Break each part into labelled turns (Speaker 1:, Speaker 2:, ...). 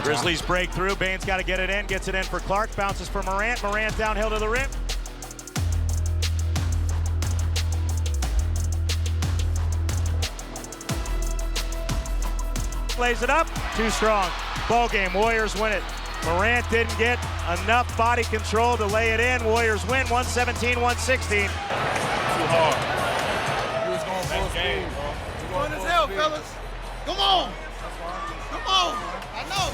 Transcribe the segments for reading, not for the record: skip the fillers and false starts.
Speaker 1: Grizzlies break through. Bane's got to get it in. Gets it in for Clark. Bounces for Morant. Morant downhill to the rim. Lays it up. Too strong. Ball game. Warriors win it. Morant didn't get enough body control to lay it in. Warriors win 117-116.
Speaker 2: Too hard. He was going full speed, bro.
Speaker 3: Fun as hell, fellas. Come on. Come on. I know.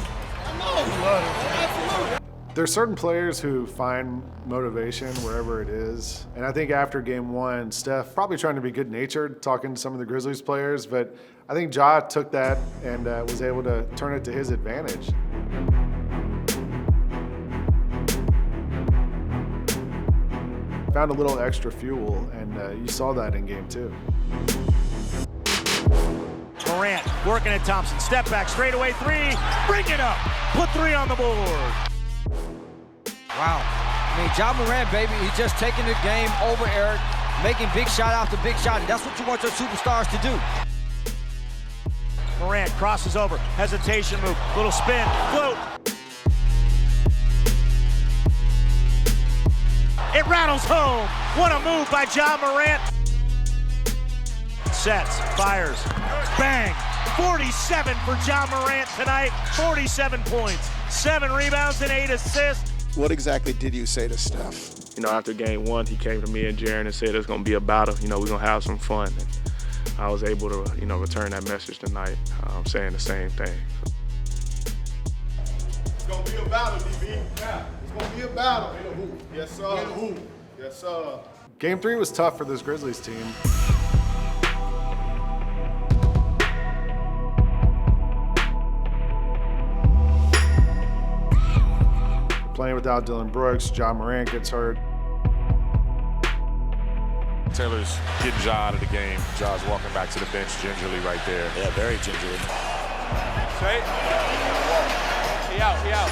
Speaker 3: Absolutely.
Speaker 4: There's certain players who find motivation wherever it is. And I think after game one, Steph probably trying to be good-natured, talking to some of the Grizzlies players, but I think Ja took that and was able to turn it to his advantage. Found a little extra fuel, and you saw that in game two.
Speaker 1: Morant working at Thompson. Step back, straightaway three. Bring it up. Put three on the board.
Speaker 5: Wow. I mean, Ja Morant, baby, he's just taking the game over Eric, making big shot after big shot, and that's what you want your superstars to do.
Speaker 1: Morant crosses over. Hesitation move. Little spin. Float. It rattles home. What a move by Ja Morant. Sets, fires, bang. 47 for Ja Morant tonight. 47 points, 7 rebounds, and 8 assists.
Speaker 6: What exactly did you say to Steph?
Speaker 2: You know, after game one, he came to me and Jaren and said it's going to be a battle. You know, we're going to have some fun. And I was able to, you know, return that message tonight, saying the same thing.
Speaker 3: It's going to be a battle, DB. Yeah, it's going to be a battle. Yes, sir. Yes, sir.
Speaker 4: Game three was tough for this Grizzlies team. Playing without Dillon Brooks, Ja Morant gets hurt.
Speaker 7: Taylor's getting Ja out of the game. Ja's walking back to the bench gingerly right there.
Speaker 8: Yeah, very gingerly.
Speaker 2: Straight. He out.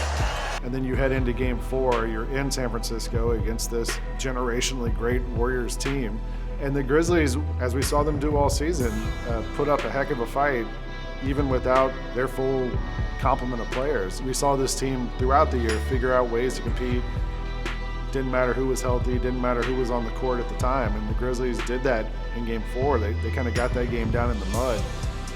Speaker 4: And then you head into game four, you're in San Francisco against this generationally great Warriors team. And the Grizzlies, as we saw them do all season, put up a heck of a fight, even without their full complement of players. We saw this team throughout the year figure out ways to compete. Didn't matter who was healthy, didn't matter who was on the court at the time. And the Grizzlies did that in game four. They kind of got that game down in the mud,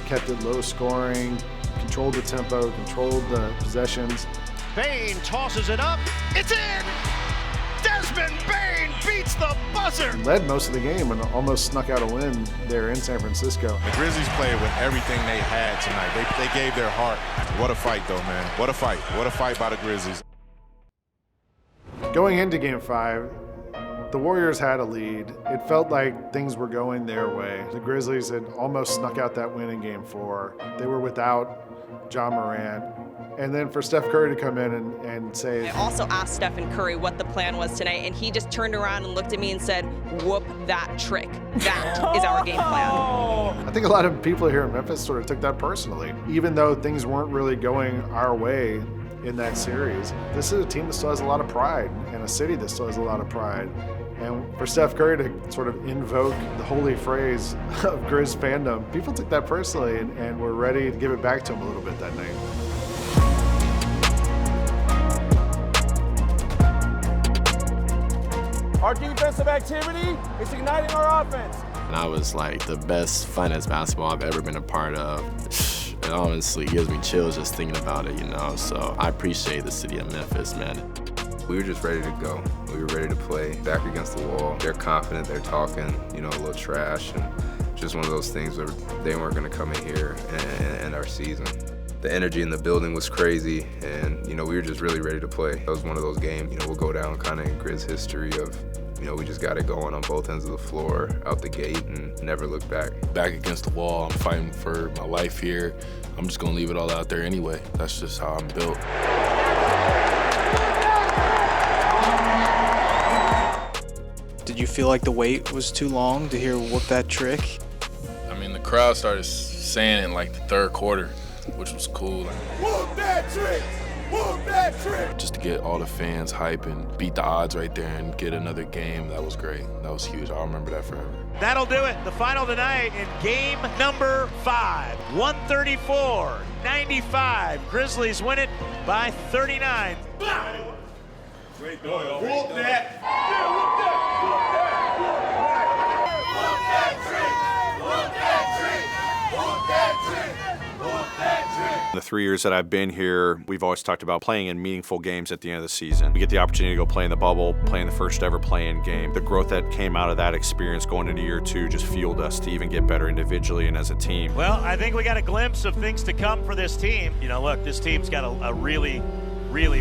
Speaker 4: kept it low scoring, controlled the tempo, controlled the possessions.
Speaker 1: Bane tosses it up. It's in! Desmond Bane beats the buzzer!
Speaker 4: Led most of the game and almost snuck out a win there in San Francisco.
Speaker 7: The Grizzlies played with everything they had tonight. They gave their heart. What a fight, though, man. What a fight. What a fight by the Grizzlies.
Speaker 4: Going into game five, the Warriors had a lead. It felt like things were going their way. The Grizzlies had almost snuck out that win in game four. They were without Ja Morant. And then for Steph Curry to come in and say...
Speaker 9: I also asked Stephen Curry what the plan was tonight, and he just turned around and looked at me and said, whoop that trick. That is our game plan.
Speaker 4: I think a lot of people here in Memphis sort of took that personally. Even though things weren't really going our way in that series, this is a team that still has a lot of pride and a city that still has a lot of pride. And for Steph Curry to sort of invoke the holy phrase of Grizz fandom, people took that personally and were ready to give it back to him a little bit that night.
Speaker 2: Our defensive activity is igniting our offense.
Speaker 10: And I was like the best, funnest basketball I've ever been a part of. It honestly gives me chills just thinking about it, you know? So I appreciate the city of Memphis, man.
Speaker 11: We were just ready to go. We were ready to play back against the wall. They're confident, they're talking, you know, a little trash, and just one of those things where they weren't gonna come in here and end our season. The energy in the building was crazy, and, you know, we were just really ready to play. It was one of those games, you know, we'll go down kind of in Grizz history of, you know, we just got it going on both ends of the floor, out the gate, and never look back.
Speaker 10: Back against the wall, I'm fighting for my life here. I'm just gonna leave it all out there anyway. That's just how I'm built.
Speaker 12: Did you feel like the wait was too long to hear whoop that trick?
Speaker 10: I mean, the crowd started saying it in like the third quarter, which was cool.
Speaker 3: Whoop that trick!
Speaker 8: Just to get all the fans hype and beat the odds right there and get another game, that was great. That was huge. I'll remember that forever.
Speaker 1: That'll do it. The final tonight in game number 5. 134-95. Grizzlies win it by 39.
Speaker 3: Great going. Whoop that.
Speaker 13: The 3 years that I've been here, we've always talked about playing in meaningful games at the end of the season. We get the opportunity to go play in the bubble, play in the first ever play-in game. The growth that came out of that experience going into year 2 just fueled us to even get better individually and as a team.
Speaker 1: Well, I think we got a glimpse of things to come for this team. You know, look, this team's got a really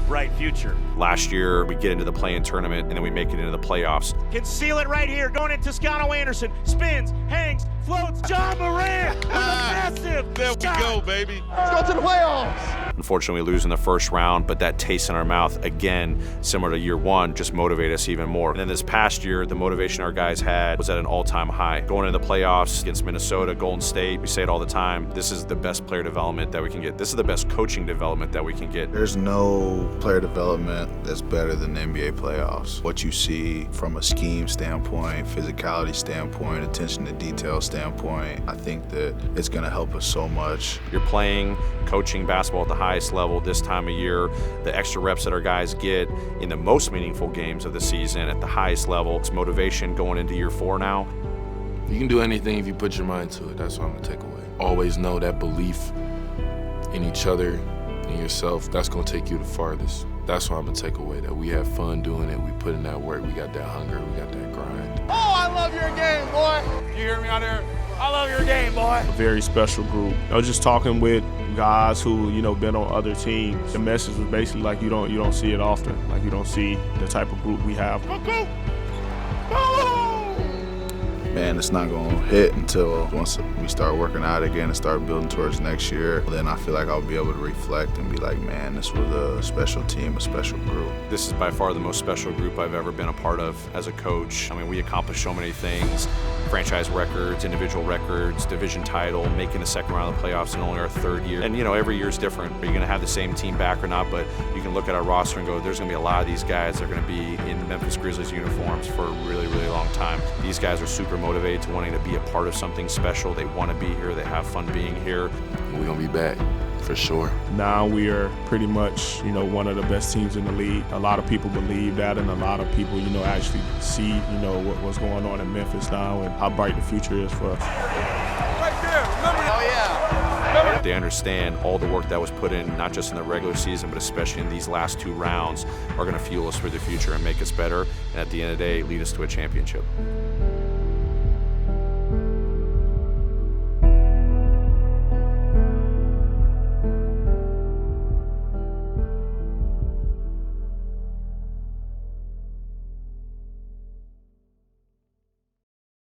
Speaker 1: bright future.
Speaker 13: Last year, we get into the play-in tournament, and then we make it into the playoffs.
Speaker 1: Can seal it right here. Going in Toscano Anderson. Spins, hangs, floats. John Morant with a massive
Speaker 7: There we go, baby.
Speaker 3: Let's go to the playoffs.
Speaker 13: Unfortunately, we lose in the first round, but that taste in our mouth, again, similar to year 1, just motivated us even more. And then this past year, the motivation our guys had was at an all-time high. Going into the playoffs against Minnesota, Golden State, we say it all the time, this is the best player development that we can get. This is the best coaching development that we can get.
Speaker 14: There's no player development that's better than the NBA playoffs. What you see from a scheme standpoint, physicality standpoint, attention to detail standpoint, I think that it's going to help us so much.
Speaker 13: You're playing, coaching basketball at the highest level this time of year, the extra reps that our guys get in the most meaningful games of the season at the highest level. It's motivation going into year 4 now.
Speaker 8: You can do anything if you put your mind to it. That's what I'm going to take away. Always know that belief in each other, in yourself, that's going to take you the farthest. That's what I'm going to take away, that we have fun doing it. We put in that work. We got that hunger. We got that grind.
Speaker 3: Oh, I love your game, boy. You hear me out there? I love your game, boy.
Speaker 2: A very special group. I was just talking with guys who, been on other teams. The message was basically like you don't see it often. Like you don't see the type of group we have.
Speaker 14: Man, it's not going to hit until once we start working out again and start building towards next year. Then I feel like I'll be able to reflect and be like, man, this was a special team, a special group.
Speaker 13: This is by far the most special group I've ever been a part of as a coach. I mean, we accomplished so many things. Franchise records, individual records, division title, making the second round of the playoffs in only our 3rd year. And every year is different. Are you going to have the same team back or not? But you can look at our roster and go, there's going to be a lot of these guys that are going to be in Memphis Grizzlies uniforms for a really, really long time. These guys are super motivated to wanting to be a part of something special. They want to be here. They have fun being here.
Speaker 8: We're going to be back. For sure.
Speaker 2: Now we are pretty much, one of the best teams in the league. A lot of people believe that, and a lot of people, actually see, what's going on in Memphis now and how bright the future is for us.
Speaker 3: Right there, remember? Oh, yeah.
Speaker 13: They understand all the work that was put in, not just in the regular season, but especially in these last 2 rounds, are going to fuel us for the future and make us better, and at the end of the day, lead us to a championship.